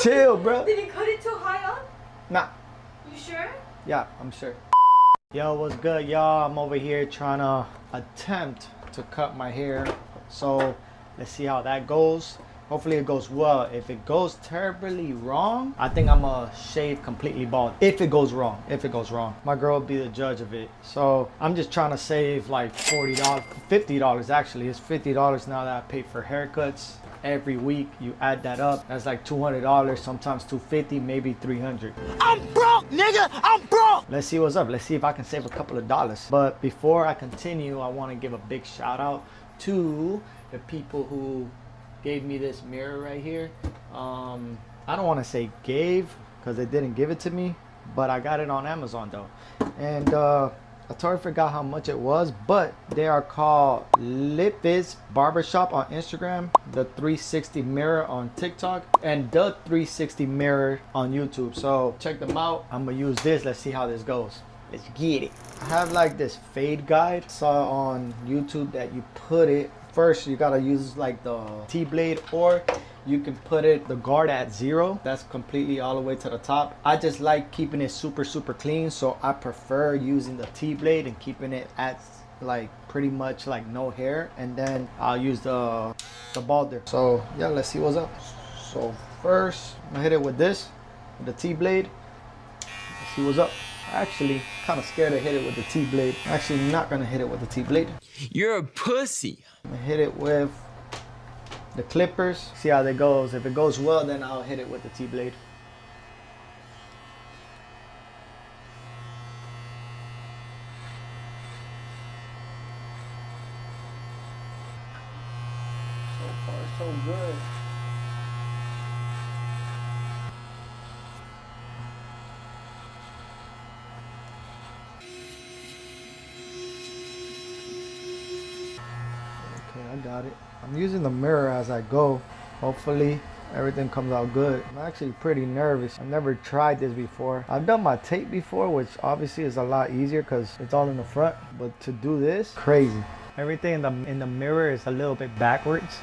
Chill, bro. Did you cut it too high up? Nah. You sure? Yeah, I'm sure. Yo, what's good, y'all? I'm over here trying to attempt to cut my hair. So let's see how that goes. Hopefully it goes well. If it goes terribly wrong, I think I'm gonna shave completely bald. If it goes wrong, my girl will be the judge of it. So I'm just trying to save like $40, $50 actually. It's $50 now that I pay for haircuts. Every week you add that up, that's like $200, sometimes $250, maybe $300. I'm broke, nigga, I'm broke. Let's see what's up. Let's see if I can save a couple of dollars. But before I continue, I want to give a big shout out to the people who gave me this mirror right here. I don't want to say gave because they didn't give it to me, but I got it on Amazon though. And I totally forgot how much it was, but they are called Lipis Barbershop on Instagram, the 360 Mirror on TikTok, and the 360 Mirror on YouTube. So check them out. I'm gonna use this. Let's see how this goes. Let's get it. I have like this fade guide. Saw on YouTube that you put it first, you gotta use like the T-blade, or you can put it the guard at 0. That's completely all the way to the top. I just like keeping it super clean, so I prefer using the T-blade and keeping it at like pretty much like no hair, and then I'll use the balder. So yeah, let's see what's up. So first I'm gonna hit it with this, with the T-blade. Let's see what's up. Actually kind of scared to hit it with the T-blade. I'm actually not gonna hit it with the T-blade. You're a pussy. I'm gonna hit it with the clippers, see how that goes. If it goes well, then I'll hit it with the T-blade. So far, so good. Okay, I got it. I'm using the mirror as I go. Hopefully everything comes out good. I'm actually pretty nervous. I've never tried this before. I've done my tape before, which obviously is a lot easier because it's all in the front. But to do this, crazy. Everything in the mirror is a little bit backwards,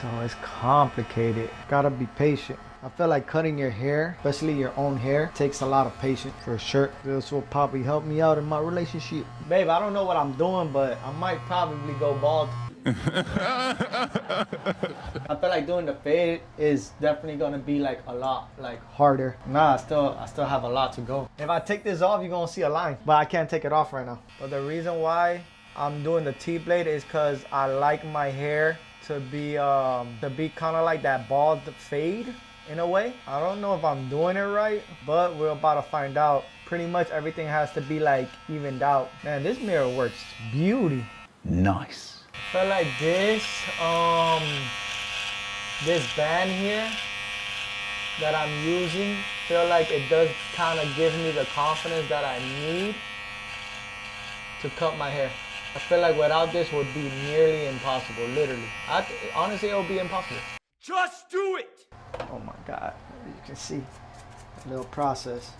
so it's complicated. Gotta be patient. I feel like cutting your hair, especially your own hair, takes a lot of patience for sure. This will probably help me out in my relationship. Babe, I don't know what I'm doing, but I might probably go bald. I feel like doing the fade is definitely gonna be like a lot like harder. Nah, I still have a lot to go. If I take this off, you're gonna see a line, but I can't take it off right now. But the reason why I'm doing the T-blade is because I like my hair to be kind of like that bald fade in a way. I don't know if I'm doing it right, but we're about to find out. Pretty much everything has to be like evened out. Man, this mirror works beauty. Nice. I feel like this band here that I'm using, feel like it does kind of give me the confidence that I need to cut my hair. I feel like without this would be nearly impossible, literally. Honestly, it would be impossible. Just do it. Oh my God, you can see a little process.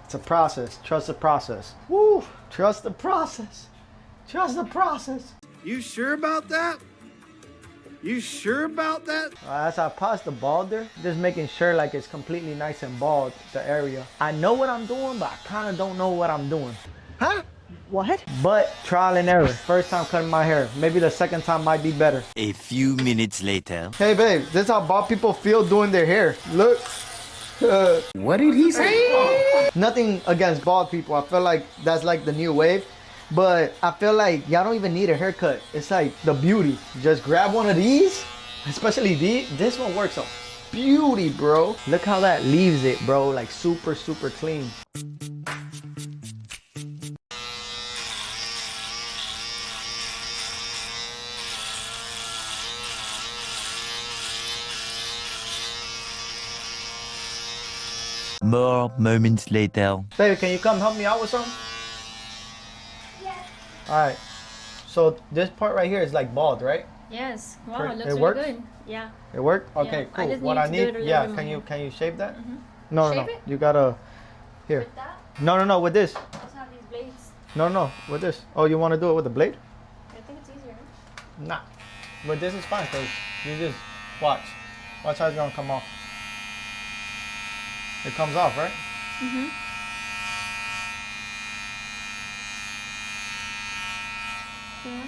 It's a process, trust the process. Woo, trust the process. Trust the process. You sure about that? You sure about that? As I pass the balder, just making sure like it's completely nice and bald, the area. I know what I'm doing, but I kind of don't know what I'm doing. Huh? What? But trial and error. First time cutting my hair. Maybe the second time might be better. A few minutes later. Hey babe, this is how bald people feel doing their hair. Look. What did he say? Nothing against bald people. I feel like that's like the new wave. But I feel like y'all don't even need a haircut. It's like the beauty. Just grab one of these, especially these. This one works out beauty, bro. Look how that leaves it, bro. Like super clean. More moments later. Baby, can you come help me out with something? Yes. Alright. So this part right here is like bald, right? Yes. Wow, It it looks really works? good. Yeah. It worked? Okay, Yeah, I cool. just What need I to do need, it a little yeah, bit more. can you shave that? Mm-hmm. No, Shave no. it? You gotta here. With that? No, with this. Just have these blades. No, with this. Oh, you wanna do it with the blade? I think it's easier. Nah. But this is fine because you just watch. Watch how it's gonna come off. It comes off, right? Mm-hmm. Yeah.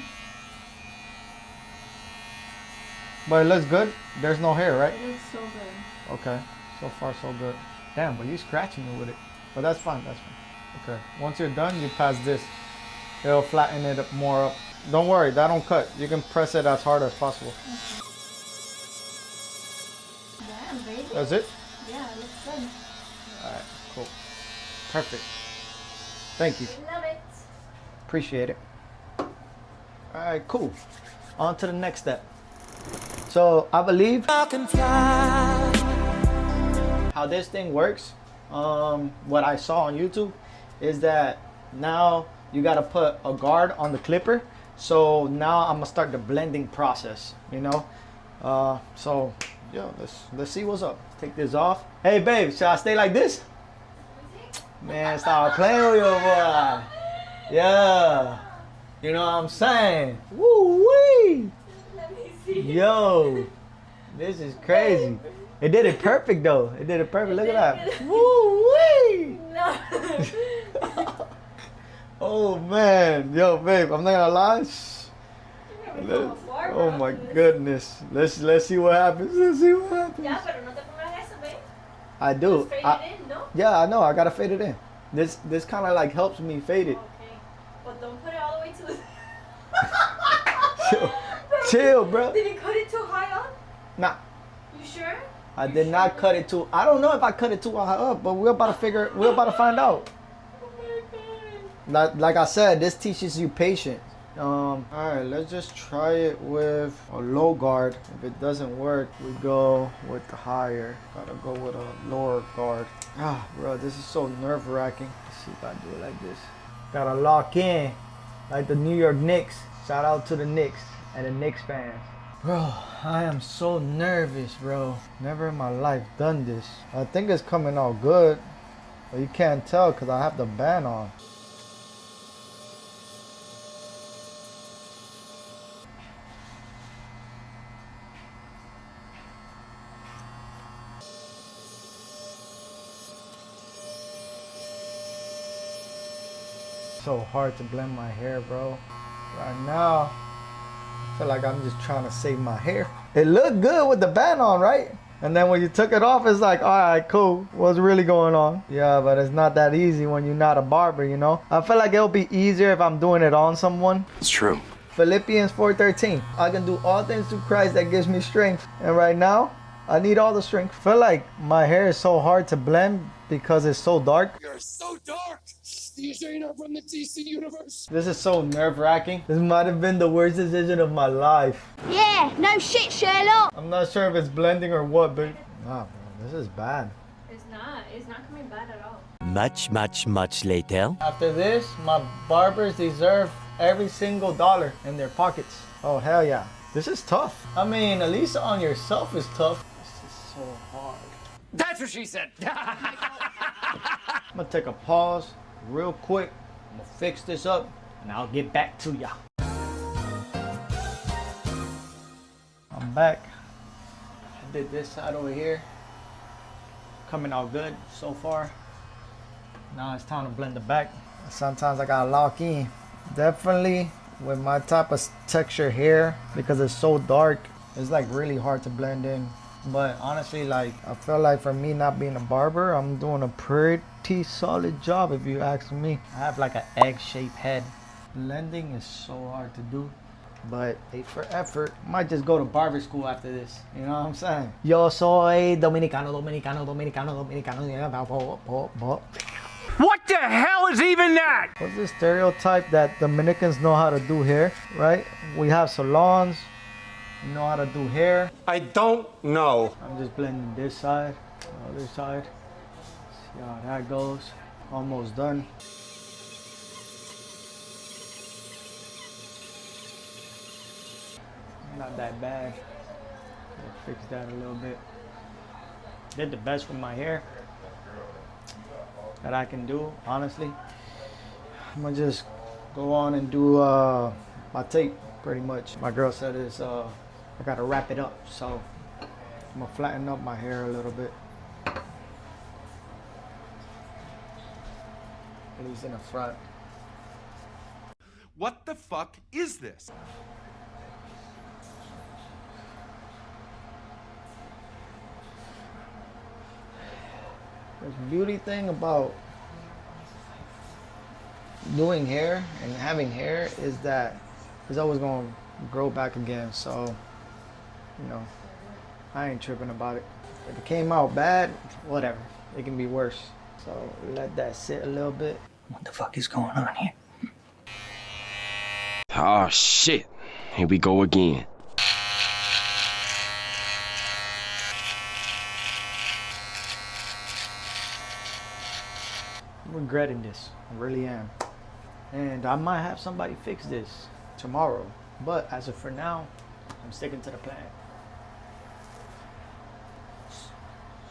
But it looks good. There's no hair, right? It looks so good. Okay. So far, so good. Damn, but you're scratching me with it. But that's fine. That's fine. Okay. Once you're done, you pass this. It'll flatten it up more up. Don't worry, that don't cut. You can press it as hard as possible. Damn, baby. That's it? Yeah, it looks good. Alright, cool. Perfect. Thank you. Love it. Appreciate it. Alright, cool. On to the next step. So I believe how this thing works, what I saw on YouTube is that now you gotta put a guard on the clipper. So now I'm gonna start the blending process, you know. So yo, let's see what's up. Take this off. Hey babe, should I stay like this? Man, stop playing with your boy. Yeah. You know what I'm saying? Woo wee! Let me see. Yo, this is crazy. It did it perfect though. It did it perfect. Look at that. Woo wee! No. Oh man, yo babe, I'm not gonna lie. Oh my goodness. Let's see what happens. Let's see what happens. Ya, pero no te pongas eso, babe. I do. Just fade it in, no? Yeah, I know. I gotta fade it in. This kind of like helps me fade it. Okay. But don't put it all the way to the... Chill, bro. Did you cut it too high up? Nah, You sure? I did not cut it too. I don't know if I cut it too high up, but we're about to find out. Oh my god. Like I said, this teaches you patience. All right, let's just try it with a low guard. If it doesn't work, we go with the higher. Gotta go with a lower guard. Ah, bro, this is so nerve-wracking. Let's see if I do it like this. Gotta lock in, like the New York Knicks. Shout out to the Knicks and the Knicks fans. Bro, I am so nervous, bro. Never in my life done this. I think it's coming out good, but you can't tell because I have the band on. So hard to blend my hair, bro. Right now, I feel like I'm just trying to save my hair. It looked good with the band on, right? And then when you took it off, it's like, all right, cool. What's really going on? Yeah, but it's not that easy when you're not a barber, you know? I feel like it'll be easier if I'm doing it on someone. It's true. Philippians 4:13. I can do all things through Christ that gives me strength. And right now, I need all the strength. I feel like my hair is so hard to blend because it's so dark. You're so dark. You sure you're not from the DC universe? This is so nerve-wracking. This might have been the worst decision of my life. Yeah, no shit, Sherlock. I'm not sure if it's blending or what, but nah, bro, this is bad. It's not coming bad at all. Much, much, much later. After this, my barbers deserve every single dollar in their pockets. Oh, hell yeah. This is tough. I mean, at least on yourself is tough. This is so hard. That's what she said. I'm gonna take a pause real quick. I'm gonna fix this up and I'll get back to ya. I'm back. I did this side over here. Coming out good so far. Now it's time to blend the back. Sometimes I gotta lock in. Definitely with my type of texture hair, because it's so dark, it's like really hard to blend in. But honestly, like, I feel like for me not being a barber, I'm doing a pretty solid job if you ask me. I have like an egg-shaped head. Blending is so hard to do, but A for effort. Might just go to barber school after this. You know what I'm saying? Yo soy dominicano. What the hell is even that? What's the stereotype that Dominicans know how to do hair, right? We have salons, we know how to do hair. I don't know. I'm just blending this side, the other side. See how that goes. Almost done. Not that bad. Fix that a little bit. Did the best with my hair that I can do, honestly. I'm gonna just go on and do my tape pretty much. My girl said it's I gotta wrap it up, so I'm gonna flatten up my hair a little bit. At least in the front. What the fuck is this? The beauty thing about doing hair and having hair is that it's always gonna grow back again. So, you know, I ain't tripping about it. If it came out bad, whatever. It can be worse. So let that sit a little bit. What the fuck is going on here? Oh shit. Here we go again. I'm regretting this. I really am. And I might have somebody fix this tomorrow. But as of for now, I'm sticking to the plan.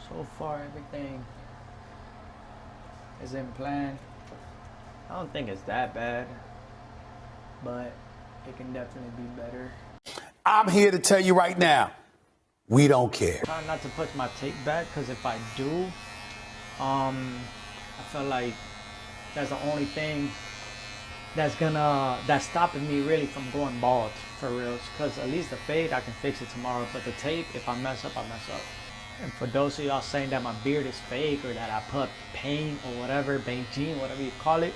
So far, everything is in plan. I don't think it's that bad, but it can definitely be better. I'm here to tell you right now, we don't care. Try not to push my tape back, because if I do, I feel like that's the only thing that's stopping me really from going bald for real. Because at least the fade, I can fix it tomorrow, but the tape, if I mess up, I mess up. And for those of y'all saying that my beard is fake or that I put paint or whatever, Beijing, whatever you call it,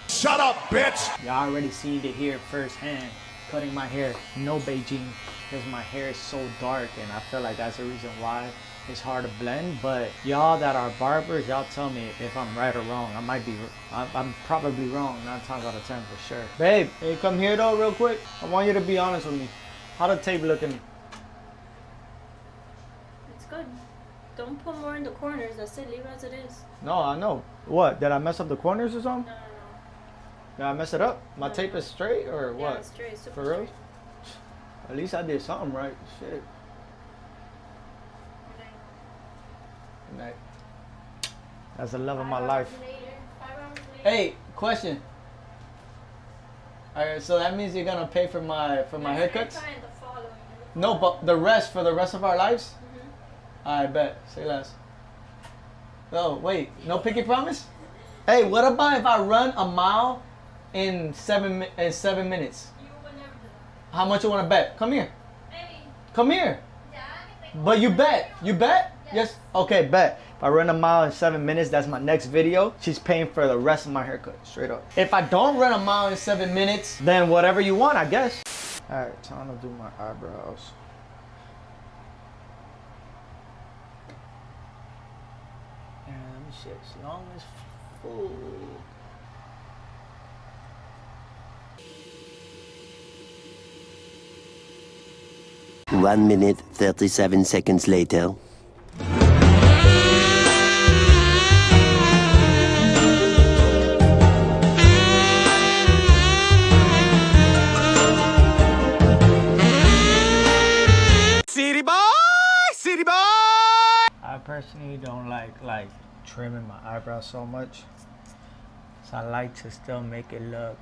Shut up, bitch! y'all already seen it here firsthand. Cutting my hair, no Beijing, because my hair is so dark, and I feel like that's the reason why it's hard to blend. But y'all that are barbers, y'all tell me if I'm right or wrong. I'm probably wrong 9 times out of 10 for sure. Babe, hey, come here though real quick. I want you to be honest with me. How the tape looking? It's good. Don't put more in the corners. That's it. Leave it as it is. No, I know. What? Did I mess up the corners or something? No. Did I mess it up? My tape is straight or what? Yeah, it's straight. Super For real? straight. At least I did something right. Shit. Good night. That's the love of my life. 5 hours later. Hey, question. Alright, so that means you're gonna pay for my haircuts? Fine, the following. No, but the rest for the rest of our lives? I bet. Say less. Oh, wait. No pinky promise? Hey, what about if I run a mile in 7 minutes? You will never do that. How much you wanna bet? Come here. Maybe. Come here. Yeah, I think. But you bet. You bet? Yes. Okay, bet. If I run a mile in 7 minutes, that's my next video. She's paying for the rest of my haircut, straight up. If I don't run a mile in 7 minutes, then whatever you want, I guess. All right, time to do my eyebrows. And this shit's long as fuck. 1 minute, 37 seconds later. City boy! City boy! I personally don't like trimming my eyebrows so much. So I like to still make it look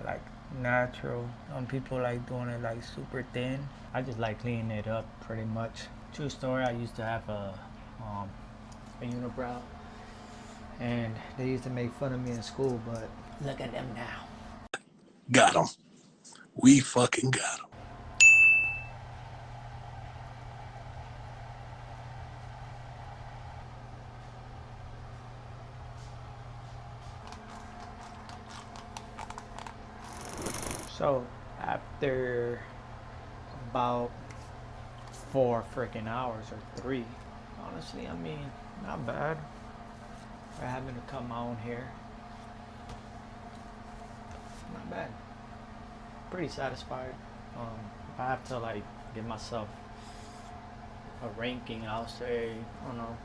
like natural. Some people like doing it like super thin. I just like cleaning it up pretty much. True story, I used to have a unibrow, and they used to make fun of me in school, but look at them now. Got him. We fucking got him. So after about 4 freaking hours or 3, honestly, I mean, not bad for having to cut my own hair. Not bad. Pretty satisfied. If I have to like give myself a ranking, I'll say, I don't know,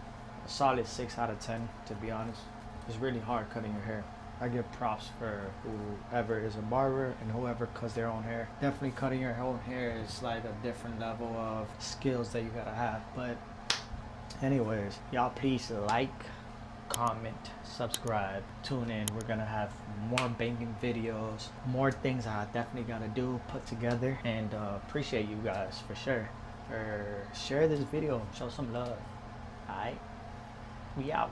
a solid 6 out of 10, to be honest. It's really hard cutting your hair. I give props for whoever is a barber and whoever cuts their own hair. Definitely cutting your own hair is like a different level of skills that you gotta have. But anyways, y'all please like, comment, subscribe, tune in. We're gonna have more banging videos, more things I definitely gotta do, put together, and appreciate you guys for sure. Share this video, show some love. Alright, we out.